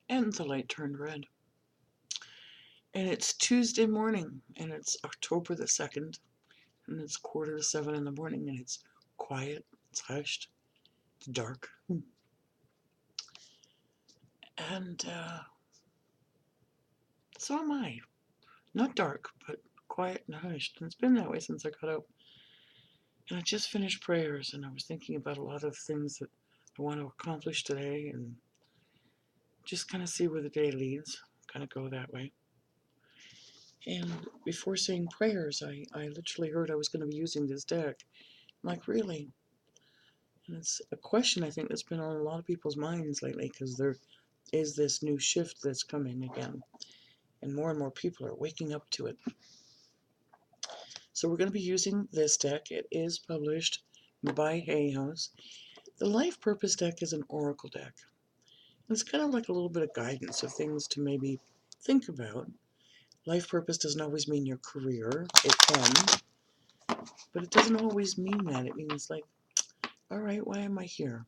and the light turned red. And it's Tuesday morning, and it's October the 2nd, and it's 6:45 in the morning, and it's quiet, it's hushed, it's dark. And so am I. Not dark, but quiet and hushed. And it's been that way since I got out. And I just finished prayers, and I was thinking about a lot of things that I want to accomplish today and just kind of see where the day leads, kind of go that way. And before saying prayers, I literally heard I was going to be using this deck. I'm like, really? And it's a question I think that's been on a lot of people's minds lately because there is this new shift that's coming again. And more people are waking up to it. So we're going to be using this deck. It is published by Hay House. The Life Purpose deck is an oracle deck. It's kind of like a little bit of guidance of things to maybe think about. Life purpose doesn't always mean your career. It can, but it doesn't always mean that. It means like, all right, why am I here?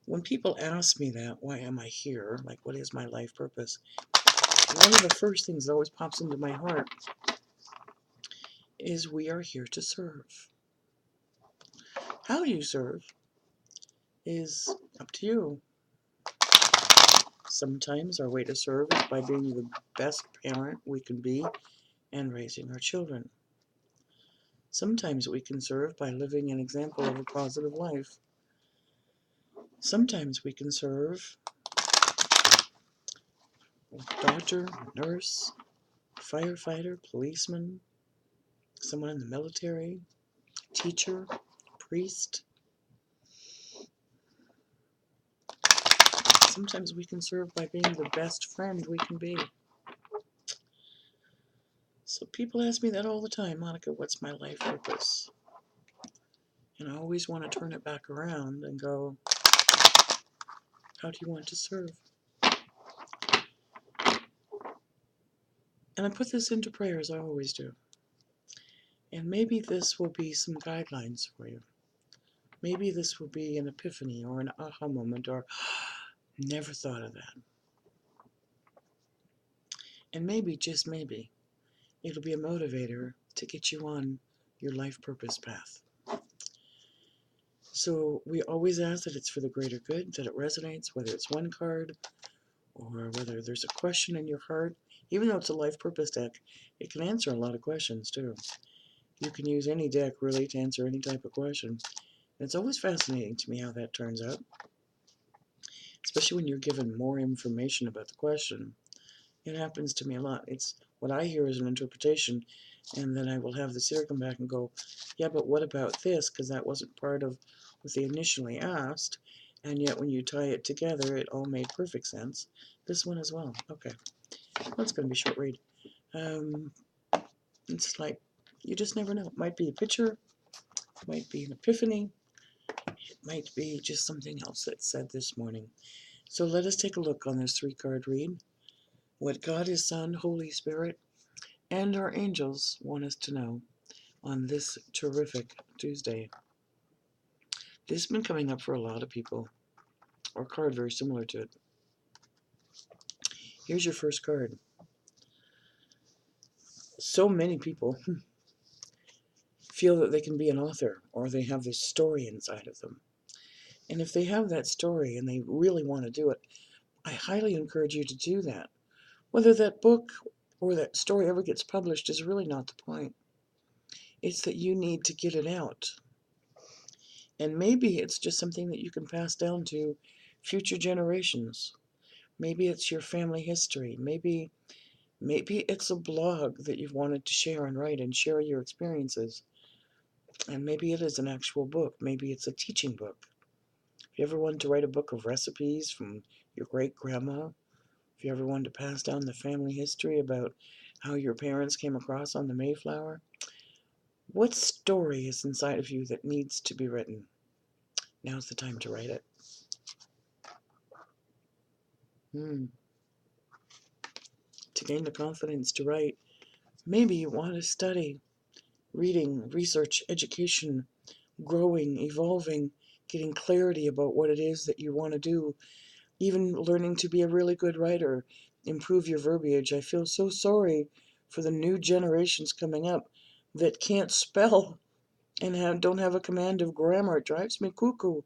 When people ask me that, why am I here? Like, what is my life purpose? One of the first things that always pops into my heart is we are here to serve. How you serve is up to you. Sometimes our way to serve is by being the best parent we can be and raising our children. Sometimes we can serve by living an example of a positive life. Sometimes we can serve a doctor, nurse, firefighter, policeman, someone in the military, teacher, priest. Sometimes we can serve by being the best friend we can be. So people ask me that all the time, Monica, what's my life purpose? And I always want to turn it back around and go, how do you want to serve? And I put this into prayer as I always do. And maybe this will be some guidelines for you. Maybe this will be an epiphany or an aha moment or never thought of that. And maybe, just maybe, it'll be a motivator to get you on your life purpose path. So we always ask that it's for the greater good, that it resonates, whether it's one card or whether there's a question in your heart. Even though it's a life purpose deck, it can answer a lot of questions too. You can use any deck really to answer any type of question. And it's always fascinating to me how that turns out, especially when you're given more information about the question. It happens to me a lot. It's what I hear is an interpretation, and then I will have the seer come back and go, yeah, but what about this? Because that wasn't part of what they initially asked, and yet when you tie it together, it all made perfect sense. This one as well. Okay. Well, it's going to be a short read. It's like, you just never know. It might be a picture, it might be an epiphany, it might be just something else that's said this morning. So let us take a look on this 3-card read. What God, His Son, Holy Spirit, and our angels want us to know on this terrific Tuesday. This has been coming up for a lot of people, or a card very similar to it. Here's your first card. So many people feel that they can be an author, or they have this story inside of them. And if they have that story and they really want to do it, I highly encourage you to do that. Whether that book or that story ever gets published is really not the point. It's that you need to get it out. And maybe it's just something that you can pass down to future generations. Maybe it's your family history. Maybe it's a blog that you've wanted to share and write and share your experiences. And maybe it is an actual book. Maybe it's a teaching book. If you ever wanted to write a book of recipes from your great-grandma, if you ever wanted to pass down the family history about how your parents came across on the Mayflower, what story is inside of you that needs to be written? Now's the time to write it. To gain the confidence to write, maybe you want to study, reading, research, education, growing, evolving, getting clarity about what it is that you want to do, even learning to be a really good writer, improve your verbiage. I feel so sorry for the new generations coming up that can't spell and don't have a command of grammar. It drives me cuckoo.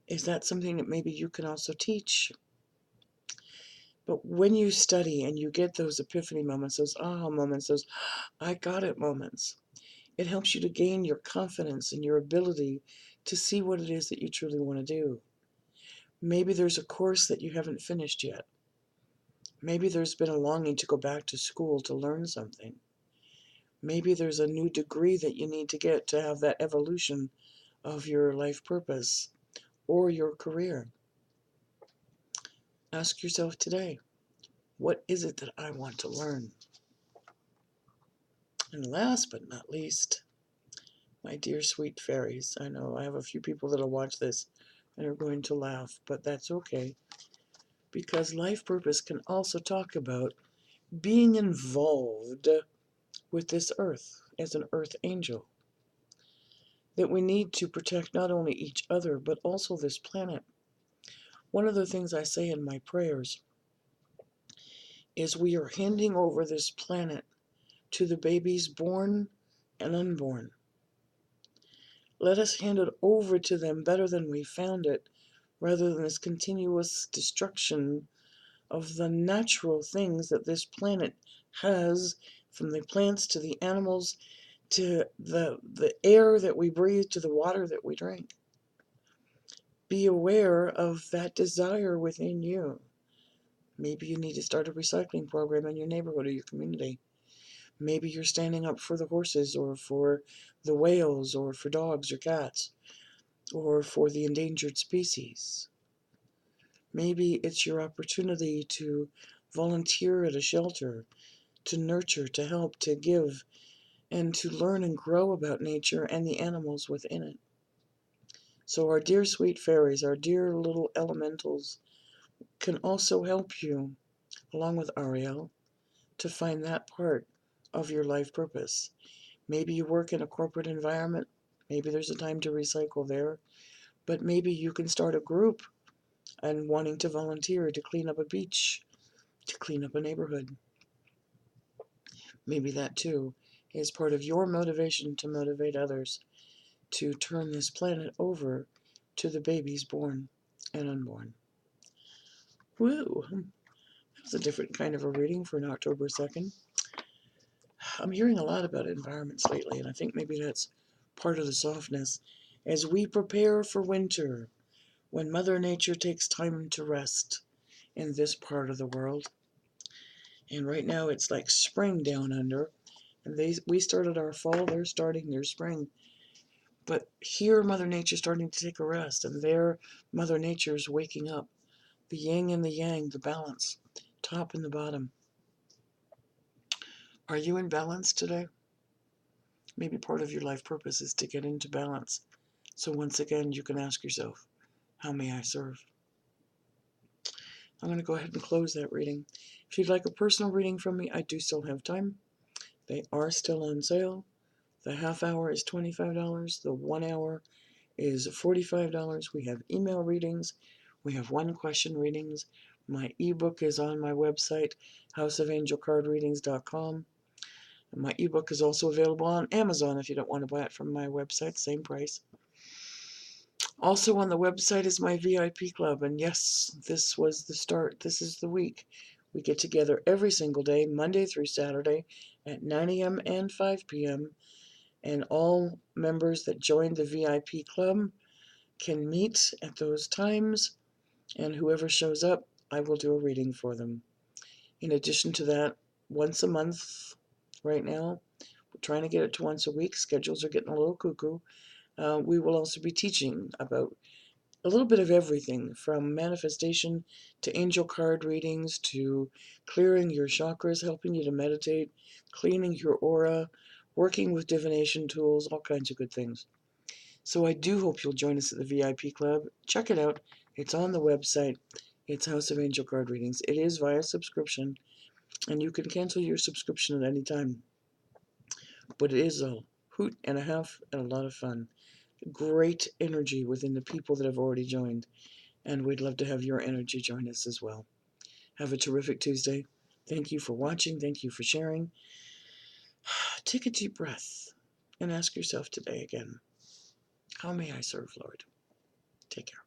Is that something that maybe you can also teach? But when you study and you get those epiphany moments, those aha moments, those I got it moments, it helps you to gain your confidence and your ability to see what it is that you truly want to do. Maybe there's a course that you haven't finished yet. Maybe there's been a longing to go back to school to learn something. Maybe there's a new degree that you need to get to have that evolution of your life purpose or your career. Ask yourself today, what is it that I want to learn? And last but not least, my dear sweet fairies, I know I have a few people that'll watch this and are going to laugh, but that's okay, because life purpose can also talk about being involved with this earth as an earth angel. That we need to protect not only each other, but also this planet. One of the things I say in my prayers is we are handing over this planet to the babies born and unborn. Let us hand it over to them better than we found it, rather than this continuous destruction of the natural things that this planet has, from the plants to the animals to the air that we breathe to the water that we drink. Be aware of that desire within you. Maybe you need to start a recycling program in your neighborhood or your community. Maybe you're standing up for the horses or for the whales or for dogs or cats or for the endangered species. Maybe it's your opportunity to volunteer at a shelter, to nurture, to help, to give, and to learn and grow about nature and the animals within it. So our dear sweet fairies, our dear little elementals, can also help you, along with Ariel, to find that part of your life purpose. Maybe you work in a corporate environment, maybe there's a time to recycle there, but maybe you can start a group and wanting to volunteer to clean up a beach, to clean up a neighborhood. Maybe that too is part of your motivation to motivate others to turn this planet over to the babies born and unborn. Woo! That was a different kind of a reading for an October 2nd. I'm hearing a lot about environments lately, and I think maybe that's part of the softness. As we prepare for winter, when Mother Nature takes time to rest in this part of the world, and right now it's like spring down under, and we started our fall, they're starting their spring. But here Mother Nature's starting to take a rest, and there Mother Nature's waking up. The yin and the yang, the balance, top and the bottom. Are you in balance today? Maybe part of your life purpose is to get into balance. So once again, you can ask yourself, how may I serve? I'm going to go ahead and close that reading. If you'd like a personal reading from me, I do still have time. They are still on sale. The half hour is $25. The 1 hour is $45. We have email readings. We have one question readings. My ebook is on my website, houseofangelcardreadings.com. My ebook is also available on Amazon if you don't want to buy it from my website, same price. Also on the website is my VIP club, and yes, this was the start. This is the week. We get together every single day, Monday through Saturday, at 9 a.m. and 5 p.m., and all members that join the VIP club can meet at those times, and whoever shows up, I will do a reading for them. In addition to that, once a month right now, we're trying to get it to once a week. Schedules are getting a little cuckoo. We will also be teaching about a little bit of everything, from manifestation to angel card readings to clearing your chakras, helping you to meditate, cleaning your aura, working with divination tools, all kinds of good things. So I do hope you'll join us at the VIP Club. Check it out. It's on the website. It's House of Angel Card Readings. It is via subscription, and you can cancel your subscription at any time. But it is a hoot and a half and a lot of fun. Great energy within the people that have already joined. And we'd love to have your energy join us as well. Have a terrific Tuesday. Thank you for watching. Thank you for sharing. Take a deep breath and ask yourself today again, how may I serve, Lord? Take care.